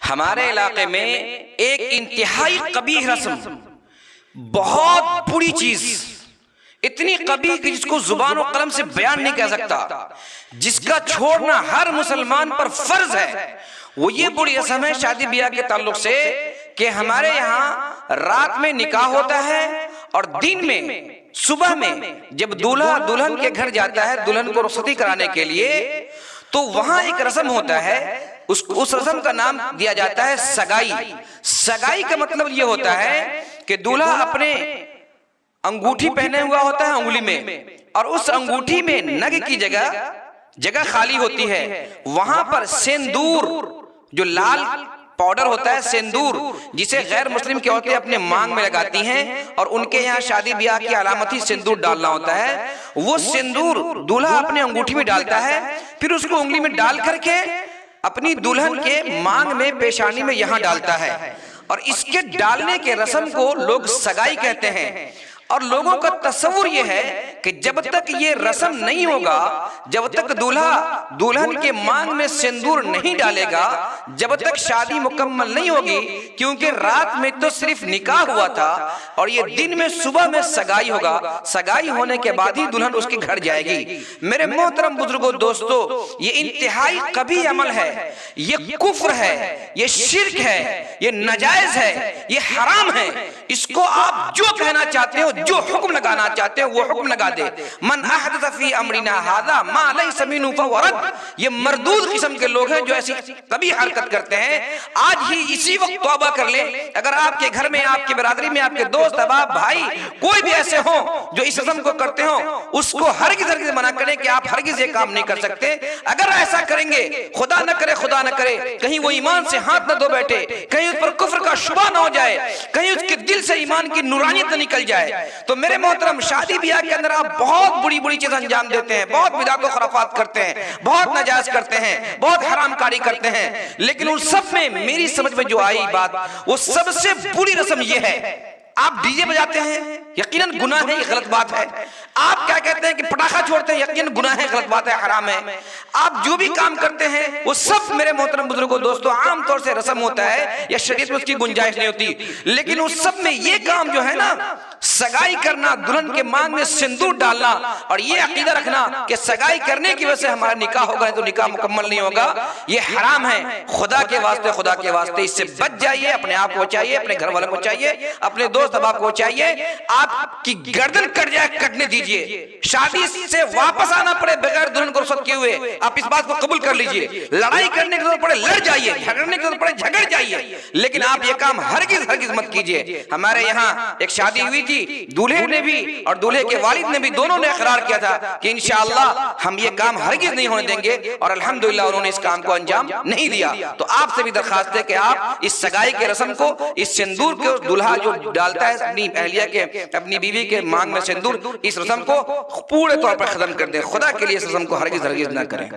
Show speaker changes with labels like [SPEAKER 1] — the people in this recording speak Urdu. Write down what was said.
[SPEAKER 1] ہمارے علاقے میں ایک انتہائی قبیح رسم، بہت بری چیز، اتنی قبیح کہ جس کو زبان و قلم سے بیان نہیں کہہ سکتا، جس کا چھوڑنا ہر مسلمان پر فرض ہے، وہ یہ بری رسم ہے شادی بیاہ کے تعلق سے کہ ہمارے یہاں رات میں نکاح ہوتا ہے اور دن میں صبح میں جب دولہا دلہن کے گھر جاتا ہے دلہن کو رخصتی کرانے کے لیے، تو وہاں ایک رسم ہوتا ہے، اس رسم کا نام دیا جاتا ہے سگائی۔ سگائی کا مطلب یہ ہوتا ہے کہ دولہا اپنے انگوٹھی پہنے ہوا ہوتا ہے انگلی میں، اور اس انگوٹھی میں نگ کی جگہ خالی ہوتی ہے، وہاں پر سندور، جو لال پاؤڈر ہوتا ہے سندور، جسے غیر مسلم کی عورتیں اپنے مانگ میں لگاتی ہیں، اور ان کے یہاں شادی بیاہ کی علامت ہی سندور ڈالنا ہوتا ہے، وہ سندور دولہا اپنے انگوٹھی میں ڈالتا ہے، پھر اس کو انگلی میں ڈال کر کے اپنی دلہن کے مانگ میں پیشانی میں یہاں ڈالتا ہے، اور اس کے ڈالنے کے رسم کو لوگ سگائی کہتے ہیں۔ اور لوگوں کا تصور یہ ہے کہ جب تک یہ رسم نہیں ہوگا، جب تک دولہا دلہن کے مانگ میں سندور نہیں ڈالے گا، جب تک شادی مکمل نہیں ہوگی، کیونکہ رات میں تو صرف نکاح ہوا تھا اور یہ دن میں صبح میں سگائی ہوگا، سگائی ہونے کے بعد ہی دلہن اس کے گھر جائے گی۔ میرے محترم بزرگوں، دوستو، یہ انتہائی قبیح عمل ہے، یہ کفر ہے، یہ شرک ہے، یہ ناجائز ہے، یہ حرام ہے۔ اس کو آپ جو کہنا چاہتے ہو، جو حکم لگانا چاہتے ہیں وہ حکم لگا دے۔ من احدث فی امرنا ھذا ما لیس منہ فہو رد۔ یہ مردود قسم کے لوگ ہیں جو ایسی کبھی حرکت کرتے ہیں۔ آج ہی اسی وقت توبہ کر لیں۔ اگر آپ کے گھر میں، آپ کی برادری میں، آپ کے دوست احباب بھائی کوئی بھی ایسے ہوں جو اس رسم کو کرتے ہوں، اس کو ہرگز منع کریں کہ آپ ہرگز یہ کام نہیں کر سکتے۔ اگر ایسا کریں گے، خدا نہ کرے کہیں وہ ایمان سے ہاتھ نہ دھو بیٹھے، کہیں اس پر کفر کا شبہ نہ ہو جائے، کہیں اس کے دل سے ایمان کی نورانیت نہ نکل جائے، تو میرے محترم شادی بیاہ کے اندر آپ بہت بڑی چیز انجام دیتے ہیں، بہت بدعت و خرافات کرتے ہیں، بہت ناجائز کرتے ہیں، بہت حرام کاری کرتے ہیں، لیکن ان سب میں میری سمجھ میں جو آئی بات، وہ سب سے بری رسم یہ ہے، آپ ڈی جے بجاتے ہیں، یقیناً گناہ ہے، یہ غلط بات ہے۔ آپ کیا کہتے ہیں کہ پٹاخہ چھوڑتے ہیں، یقیناً گناہ ہے، غلط بات ہے، حرام ہے۔ آپ جو بھی کام کرتے ہیں وہ سب میرے محترم بزرگوں، دوستوں، عام طور سے رسم ہوتا ہے یا شریعت میں اس کی گنجائش نہیں ہوتی، لیکن اس سب میں یہ کام جو ہے نا، سگائی کرنا، دلہن کے مانگ میں سندور ڈالنا، اور یہ عقیدہ رکھنا کہ سگائی کرنے کی وجہ سے ہمارا نکاح ہوگا تو نکاح مکمل نہیں ہوگا، یہ حرام ہے۔ خدا کے واسطے اس سے بچ جائیے، اپنے آپ کو بچائیے، اپنے گھر والوں کو چاہیے، اپنے دوست احباب کو چاہیے، آپ کی گردن کٹ جائے کٹنے دیجئے، شادی سے واپس آنا پڑے بغیر دلہن کو رخصت کیے ہوئے، آپ اس بات کو قبول کر لیجئے، لڑائی کرنے کی ضرورت پڑے لڑ جائیے، جھگڑنے کی ضرورت پڑے جھگڑ جائیے، لیکن آپ یہ کام ہرگز مت کیجئے۔ ہمارے یہاں ایک شادی ہوئی تھی، دولہے نے بھی اور دولہے کے والد نے بھی، دونوں نے اقرار کیا تھا کہ انشاءاللہ ہم یہ کام ہرگز نہیں ہونے دیں گے، اور الحمدللہ انہوں نے اس کام کو انجام نہیں دیا۔ تو آپ سے بھی درخواست ہے کہ آپ اس سگائی کے رسم کو، اس سندور کو دولہا جو ڈالتا ہے اپنی اہلیہ کے، اپنی بیوی کے مانگ میں سندور، اس رسم کو پورے طور پر ختم کر دیں۔ خدا کے لیے اس رسم کو ہرگز نہ کریں۔